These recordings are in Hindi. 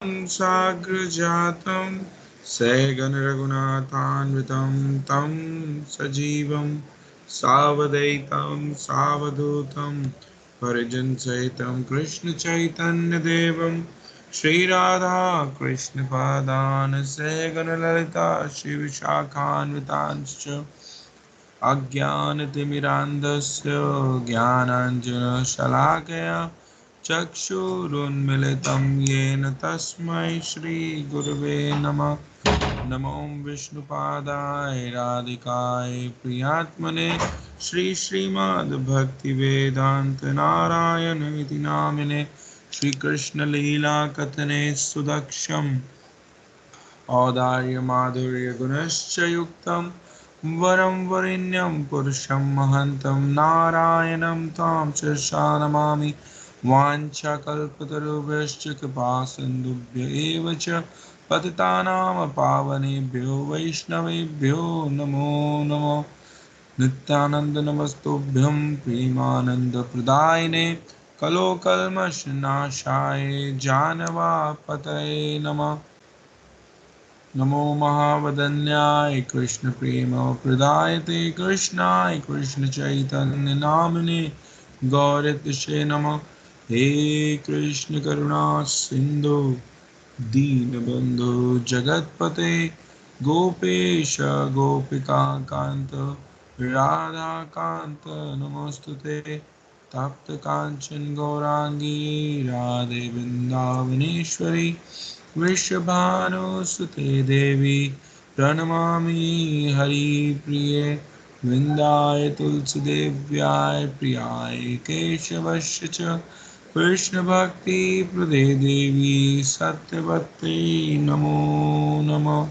साग्रजातं सगण रघुनाथान्वितं तं सजीवं सावधैतं सावधूतं परिजनसहितं कृष्णचैतन्यदेवं श्रीराधा कृष्णपादान् सगणललिता श्रीविशाखान्वितांश्च अज्ञानतिमिरान्धस्य ज्ञानाञ्जनशलाकया चक्षुरुन्मिलितं येन तस्मै श्रीगुरवे नमः। नमो विष्णुपादाय राधिकाय प्रियात्मने श्रीमद्भक्तिवेदान्त नारायण इति नामिने श्रीकृष्णलीलाकथने सुदक्षम् औदार्य माधुर्य गुणश्च युक्तं वरं वरेण्यं पुरुषं महन्तं नारायणं तां शिरसा नमामि। वाञ्छाकल्पतरुभ्यश्च कृपा सिन्धुभ्य एव च पतितानां पावनेभ्यो वैष्णवेभ्यो नमो नमः। नित्यानन्दनमस्तुभ्यं प्रेमानन्दप्रदायिने कलोकल्मषनाशाय जानवापतये नमः। नमो महावदन्याय कृष्णप्रेमप्रदायते कृष्णाय कृष्णचैतन्यनामिने गौरतिशे नमः। हे कृष्ण करुणा सिन्धु दीनबन्धु जगत्पते गोपेश गोपिकान्त राधाकान्त नमोस्तुते। तप्त कांचन गौरांगी राधे वृंदावनेश्वरी वृषभानुसुते देवी प्रणमामि हरिप्रिये। वृन्दाय तुलसीदेव्याय प्रियाय केशवस्य च कृष्णभक्तिप्रदे देवी सत्यवत्यै नमो नमः।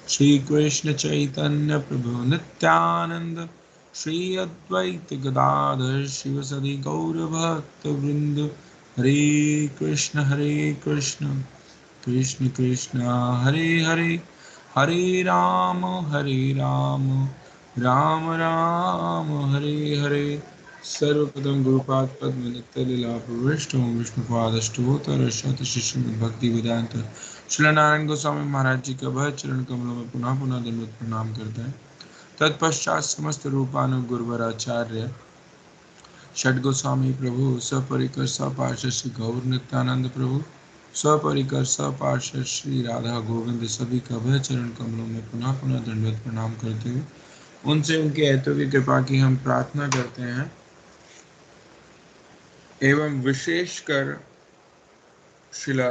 श्रीकृष्ण चैतन्य प्रभु नित्यानंद श्री अद्वैत गदाधर शिवसदि गौरभक्तवृंद। हरे कृष्ण कृष्ण कृष्ण हरे हरे, हरे राम राम राम हरे हरे। सर्वप्रथम गुरुपाद पद्म नित्य लीला प्रविष्ट विष्णुपादष्टोत्तर शत शिष्य भक्ति वेदांत श्री नारायण गोस्वामी महाराज जी के भय चरण कमलों में पुनः पुनः दंडवत प्रणाम करते हैं। तत्पश्चात समस्त रूपानुगुरुवराचार्य षड्गोस्वामी प्रभु सपरिकर सपार्षद श्री गौर नित्यानंद प्रभु सपरिकर सपार्षद श्री राधा गोविंद सभी का भय चरण कमलों में पुनः पुनः दंडवत प्रणाम करते हुए उनसे उनके ऐतों की कृपा की हम प्रार्थना करते हैं। एवं विशेषकर शिला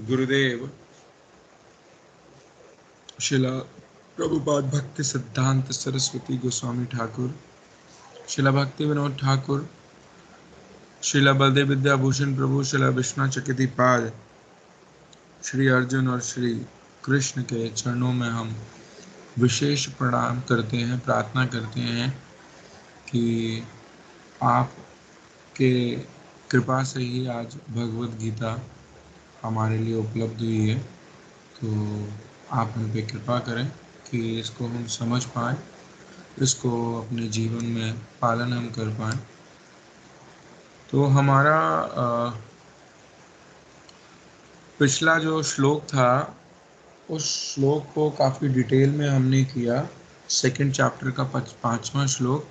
गुरुदेव शिला प्रभुपाद भक्ति सिद्धांत सरस्वती गोस्वामी ठाकुर, शिला भक्ति विनोद ठाकुर, शिला बलदेव विद्याभूषण प्रभु, शिला विश्वनाथ चक्रवर्ती पाद, श्री अर्जुन और श्री कृष्ण के चरणों में हम विशेष प्रणाम करते हैं, प्रार्थना करते हैं कि आपके कृपा से ही आज भगवत गीता हमारे लिए उपलब्ध हुई है। तो आप हम पे कृपा करें कि इसको हम समझ पाएँ, इसको अपने जीवन में पालन हम कर पाएँ। तो हमारा पिछला जो श्लोक था उस श्लोक को काफ़ी डिटेल में हमने किया। सेकंड चैप्टर का 5वां श्लोक।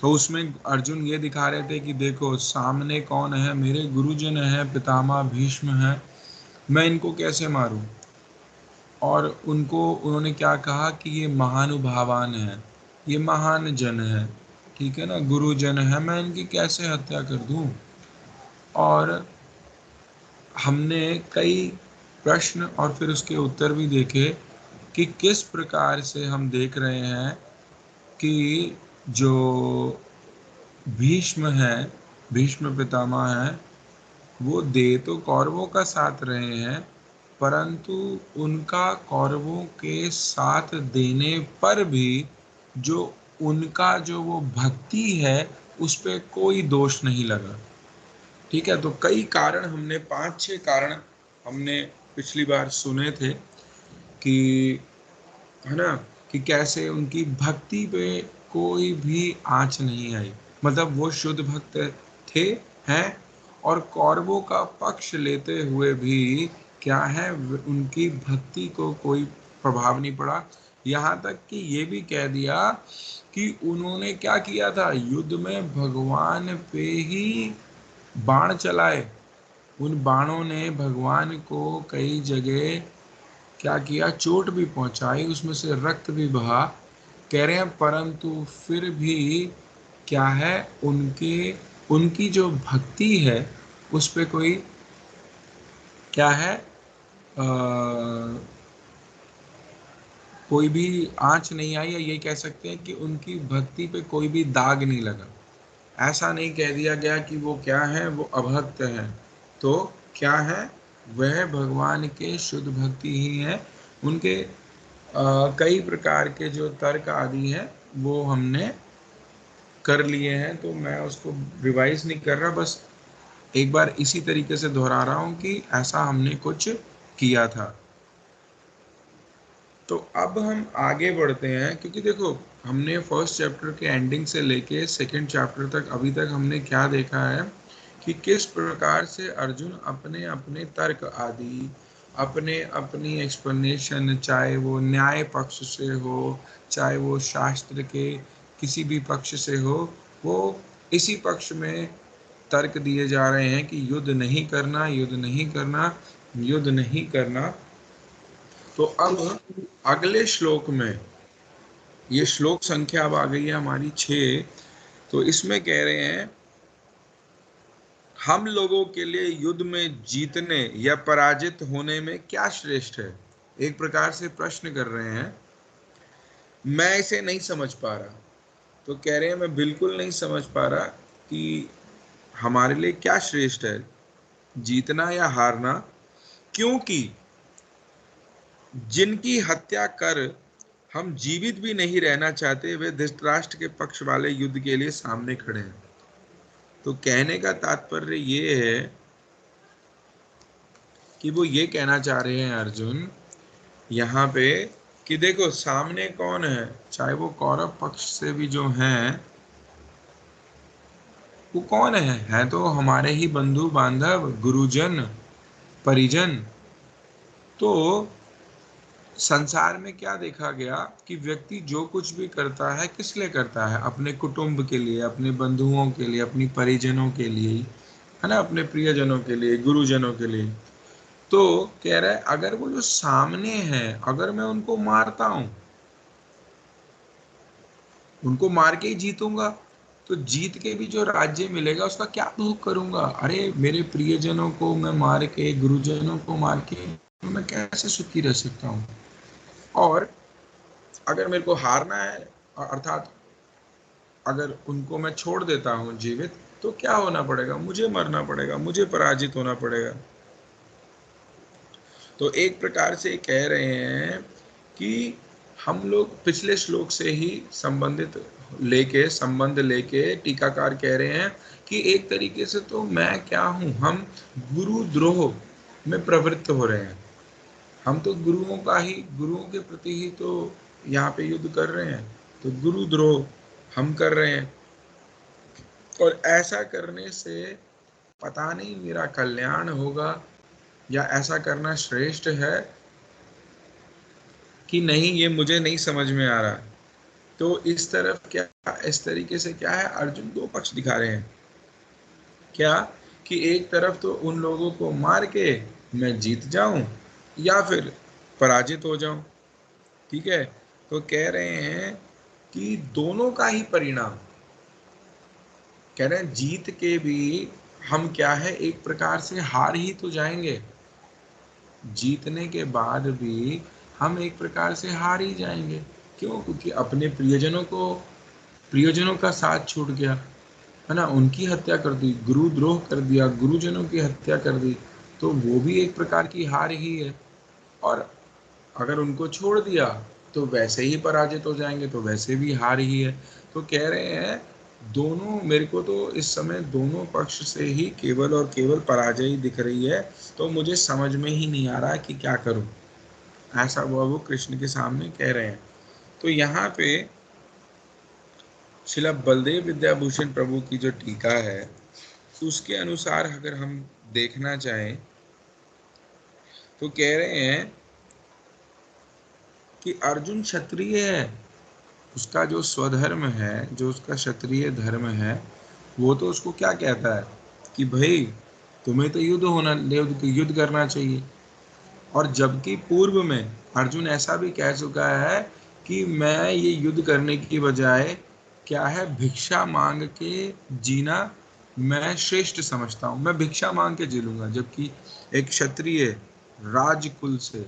तो उसमें अर्जुन ये दिखा रहे थे कि देखो सामने कौन है, मेरे गुरुजन है, पितामह भीष्म है, मैं इनको कैसे मारूं। और उन्होंने क्या कहा कि ये महानुभावान है, ये महान जन है, ठीक है ना, गुरुजन है, मैं इनकी कैसे हत्या कर दूं। और हमने कई प्रश्न और फिर उसके उत्तर भी देखे कि किस प्रकार से हम देख रहे हैं कि जो भीष्म है, भीष्म पितामह है, वो दे तो कौरवों का साथ रहे हैं, परंतु उनका कौरवों के साथ देने पर भी जो उनका जो वो भक्ति है उस पर कोई दोष नहीं लगा। ठीक है, तो कई कारण हमने 5-6 कारण हमने पिछली बार सुने थे कि है ना, कि कैसे उनकी भक्ति पे कोई भी आँच नहीं आई, मतलब वो शुद्ध भक्त थे हैं। और कौरवों का पक्ष लेते हुए भी क्या है, उनकी भक्ति को कोई प्रभाव नहीं पड़ा। यहाँ तक कि ये भी कह दिया कि उन्होंने क्या किया था, युद्ध में भगवान पे ही बाण चलाए। उन बाणों ने भगवान को कई जगह क्या किया, चोट भी पहुंचाई, उसमें से रक्त भी बहा। कह रहे हैं परंतु फिर भी क्या है, उनके उनकी जो भक्ति है उस पे कोई क्या है, कोई भी आंच नहीं आई, या ये कह सकते हैं कि उनकी भक्ति पे कोई भी दाग नहीं लगा। ऐसा नहीं कह दिया गया कि वो क्या है, वो अभक्त है। तो क्या है, वह भगवान के शुद्ध भक्ति ही है। उनके कई प्रकार के जो तर्क आदि हैं वो हमने कर लिए हैं, तो मैं उसको रिवाइज नहीं कर रहा, बस एक बार इसी तरीके से दोहरा रहा हूँ कि ऐसा हमने कुछ किया था। तो अब हम आगे बढ़ते हैं, क्योंकि देखो हमने फर्स्ट चैप्टर के एंडिंग से लेके सेकंड चैप्टर तक अभी तक हमने क्या देखा है कि किस प्रकार से अर्जुन अपने अपने तर्क आदि, अपने अपनी एक्सप्लेनेशन, चाहे वो न्याय पक्ष से हो, चाहे वो शास्त्र के किसी भी पक्ष से हो, वो इसी पक्ष में तर्क दिए जा रहे हैं कि युद्ध नहीं करना, युद्ध नहीं करना, युद्ध नहीं करना। तो अब अगले श्लोक में, ये श्लोक संख्या अब आ गई है हमारी 6, तो इसमें कह रहे हैं हम लोगों के लिए युद्ध में जीतने या पराजित होने में क्या श्रेष्ठ है। एक प्रकार से प्रश्न कर रहे हैं, मैं इसे नहीं समझ पा रहा। तो कह रहे हैं मैं बिल्कुल नहीं समझ पा रहा कि हमारे लिए क्या श्रेष्ठ है, जीतना या हारना, क्योंकि जिनकी हत्या कर हम जीवित भी नहीं रहना चाहते, वे धृतराष्ट्र के पक्ष वाले युद्ध के लिए सामने खड़े हैं। तो कहने का तात्पर्य ये है कि वो ये कहना चाह रहे हैं अर्जुन यहाँ पे कि देखो सामने कौन है, चाहे वो कौरव पक्ष से भी जो हैं, वो कौन है तो हमारे ही बंधु बांधव, गुरुजन, परिजन। तो संसार में क्या देखा गया कि व्यक्ति जो कुछ भी करता है किस लिए करता है, अपने कुटुंब के लिए, अपने बंधुओं के लिए, अपनी परिजनों के लिए, है ना, अपने प्रियजनों के लिए, गुरुजनों के लिए। तो कह रहा है अगर वो जो सामने है, अगर मैं उनको मारता हूं, उनको मार के ही जीतूंगा, तो जीत के भी जो राज्य मिलेगा उसका क्या भोग करूंगा। अरे मेरे प्रियजनों को मैं मार के, गुरुजनों को मार के मैं कैसे सुखी रह सकता हूँ। और अगर मेरे को हारना है, अर्थात अगर उनको मैं छोड़ देता हूँ जीवित, तो क्या होना पड़ेगा, मुझे मरना पड़ेगा, मुझे पराजित होना पड़ेगा। तो एक प्रकार से कह रहे हैं कि हम लोग पिछले श्लोक से ही संबंध लेके टीकाकार कह रहे हैं कि एक तरीके से तो मैं क्या हूँ, हम गुरुद्रोह में प्रवृत्त हो रहे हैं। हम तो गुरुओं के प्रति ही तो यहाँ पे युद्ध कर रहे हैं, तो गुरुद्रोह हम कर रहे हैं। और ऐसा करने से पता नहीं मेरा कल्याण होगा या ऐसा करना श्रेष्ठ है कि नहीं, ये मुझे नहीं समझ में आ रहा। तो इस तरीके से क्या है, अर्जुन दो पक्ष दिखा रहे हैं। क्या कि एक तरफ तो उन लोगों को मार के मैं जीत जाऊं या फिर पराजित हो जाऊं। ठीक है, तो कह रहे हैं कि दोनों का ही परिणाम, कह रहे हैं जीत के भी हम क्या है, एक प्रकार से हार ही तो जाएंगे। जीतने के बाद भी हम एक प्रकार से हार ही जाएंगे। क्यों? क्योंकि अपने प्रियजनों का साथ छूट गया, है ना, उनकी हत्या कर दी, गुरुद्रोह कर दिया, गुरुजनों की हत्या कर दी, तो वो भी एक प्रकार की हार ही है। और अगर उनको छोड़ दिया तो वैसे ही पराजित हो जाएंगे, तो वैसे भी हार ही है। तो कह रहे हैं दोनों, मेरे को तो इस समय दोनों पक्ष से ही केवल और केवल पराजय ही दिख रही है, तो मुझे समझ में ही नहीं आ रहा कि क्या करूं। ऐसा वो कृष्ण के सामने कह रहे हैं। तो यहाँ पे श्रील बलदेव विद्याभूषण प्रभु की जो टीका है उसके अनुसार अगर हम देखना चाहें तो कह रहे हैं कि अर्जुन क्षत्रिय है, उसका जो स्वधर्म है, जो उसका क्षत्रिय धर्म है, वो तो उसको क्या कहता है कि भाई तुम्हें तो युद्ध करना चाहिए। और जबकि पूर्व में अर्जुन ऐसा भी कह चुका है कि मैं ये युद्ध करने की बजाय क्या है, भिक्षा मांग के जीना मैं श्रेष्ठ समझता हूँ, मैं भिक्षा मांग के जी लूंगा। जबकि एक क्षत्रिय राजकुल से,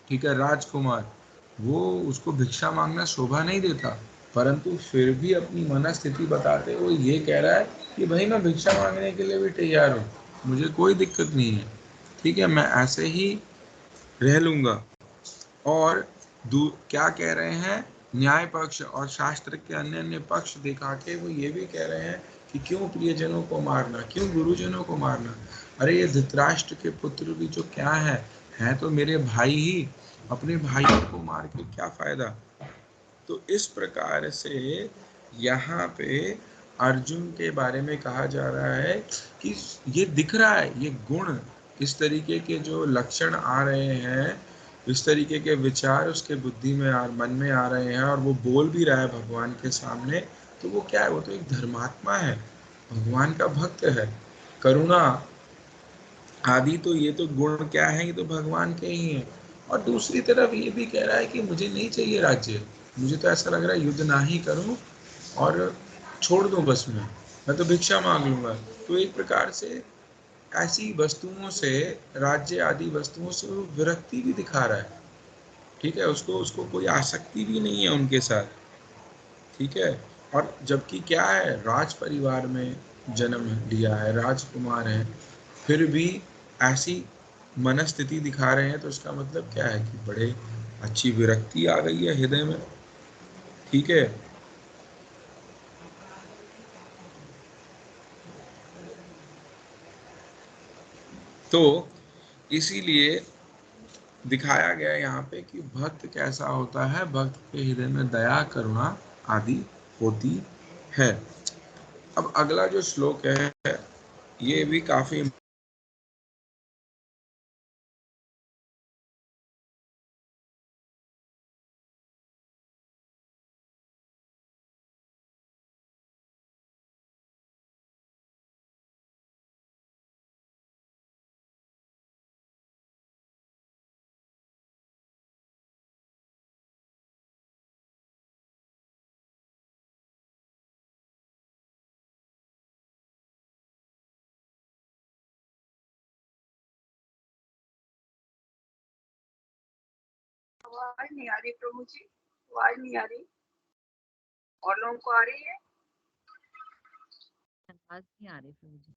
ठीक है, राजकुमार, वो उसको भिक्षा मांगना शोभा नहीं देता, परंतु फिर भी अपनी मनस्थिति बताते वो ये कह रहा है कि भाई मैं भिक्षा मांगने के लिए भी तैयार हूँ, मुझे कोई दिक्कत नहीं है, ठीक है, मैं ऐसे ही रह लूंगा। और क्या कह रहे हैं, न्याय पक्ष और शास्त्र के अन्य अन्य पक्ष दिखा के वो ये भी कह रहे हैं कि क्यों प्रियजनों को मारना, क्यों गुरुजनों को मारना, अरे ये धृतराष्ट्र के पुत्र भी जो क्या है तो मेरे भाई ही, अपने भाइयों को मार के क्या फायदा। तो इस प्रकार से यहाँ पे अर्जुन के बारे में कहा जा रहा है कि ये दिख रहा है, ये गुण, इस तरीके के जो लक्षण आ रहे हैं, इस तरीके के विचार उसके बुद्धि में मन में आ रहे हैं, और वो बोल भी रहा है भगवान के सामने, तो वो क्या है, वो तो एक धर्मात्मा है, भगवान का भक्त है। करुणा आदि तो ये तो गुण क्या है, ये तो भगवान के ही हैं। और दूसरी तरफ ये भी कह रहा है कि मुझे नहीं चाहिए राज्य, मुझे तो ऐसा लग रहा है युद्ध ना ही करूं और छोड़ दूं बस, मैं तो भिक्षा मांग लूंगा। तो एक प्रकार से ऐसी वस्तुओं से, राज्य आदि वस्तुओं से वो विरक्ति भी दिखा रहा है, ठीक है, उसको उसको कोई आसक्ति भी नहीं है उनके साथ, ठीक है। और जबकि क्या है, राज परिवार में जन्म लिया है, राजकुमार है, फिर भी ऐसी मनस्थिति दिखा रहे हैं, तो उसका मतलब क्या है कि बड़े अच्छी विरक्ति आ गई है हृदय में, ठीक है। तो इसीलिए दिखाया गया यहाँ पे कि भक्त कैसा होता है, भक्त के हृदय में दया करुणा आदि होती है। अब अगला जो श्लोक है ये भी काफी आवाज नहीं आ रही प्रभु जी, आवाज नहीं आ रही। और लोगों को आ रही है? आवाज नहीं आ रही प्रभु जी।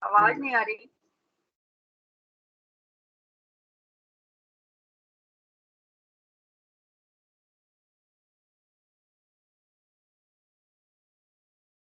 आवाज नहीं आ रही।